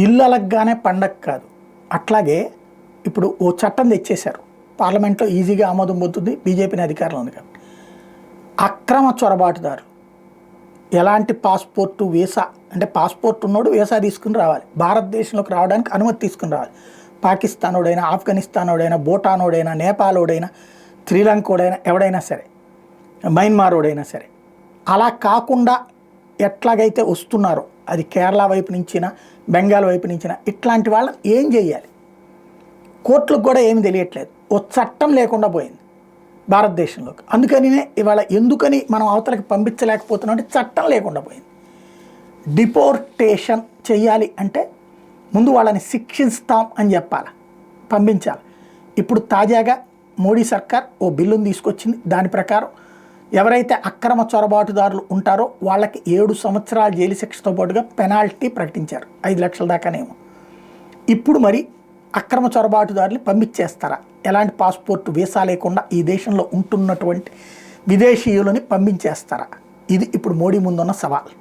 ఇల్లు అలగ్గానే పండగ కాదు. అట్లాగే ఇప్పుడు ఓ చట్టం తెచ్చేశారు, పార్లమెంట్లో ఈజీగా ఆమోదం పొందుతుంది, బీజేపీని అధికారంలో ఉంది కాబట్టి. అక్రమ చొరబాటుదారు ఎలాంటి పాస్పోర్టు వీసా, అంటే పాస్పోర్ట్ ఉన్నోడు వీసా తీసుకుని రావాలి, భారతదేశంలోకి రావడానికి అనుమతి తీసుకుని రావాలి. పాకిస్తానోడైనా, ఆఫ్ఘనిస్తానోడైనా, భూటానోడైనా, నేపాలోడైనా, శ్రీలంకోడైనా, ఎవడైనా సరే, మయన్మారోడైనా సరే. అలా కాకుండా ఎట్లాగైతే వస్తున్నారో, అది కేరళ వైపు నుంచినా బెంగాల్ వైపు నుంచినా, ఇట్లాంటి వాళ్ళని ఏం చేయాలి? కోర్టులకు కూడా ఏమి తెలియట్లేదు. ఓ చట్టం లేకుండా పోయింది భారతదేశంలోకి. అందుకనినే ఇవాళ ఎందుకని మనం అవతలకి పంపించలేకపోతున్నాం అంటే చట్టం లేకుండా పోయింది. డిపోర్టేషన్ చెయ్యాలి అంటే ముందు వాళ్ళని శిక్షిస్తాం అని చెప్పాలి, పంపించాలి. ఇప్పుడు తాజాగా మోడీ సర్కార్ ఓ బిల్లును తీసుకొచ్చింది. దాని ప్రకారం ఎవరైతే అక్రమ చొరబాటుదారులు ఉంటారో వాళ్ళకి 7 సంవత్సరాల జైలు శిక్షతో పాటుగా పెనాల్టీ ప్రకటించారు, 5 లక్షల దాకానేమో. ఇప్పుడు మరి అక్రమ చొరబాటుదారులు పంపించేస్తారా? ఎలాంటి పాస్పోర్ట్ వీసా లేకుండా ఈ దేశంలో ఉంటున్నటువంటి విదేశీయులని పంపించేస్తారా? ఇది ఇప్పుడు మోడీ ముందున్న సవాల్.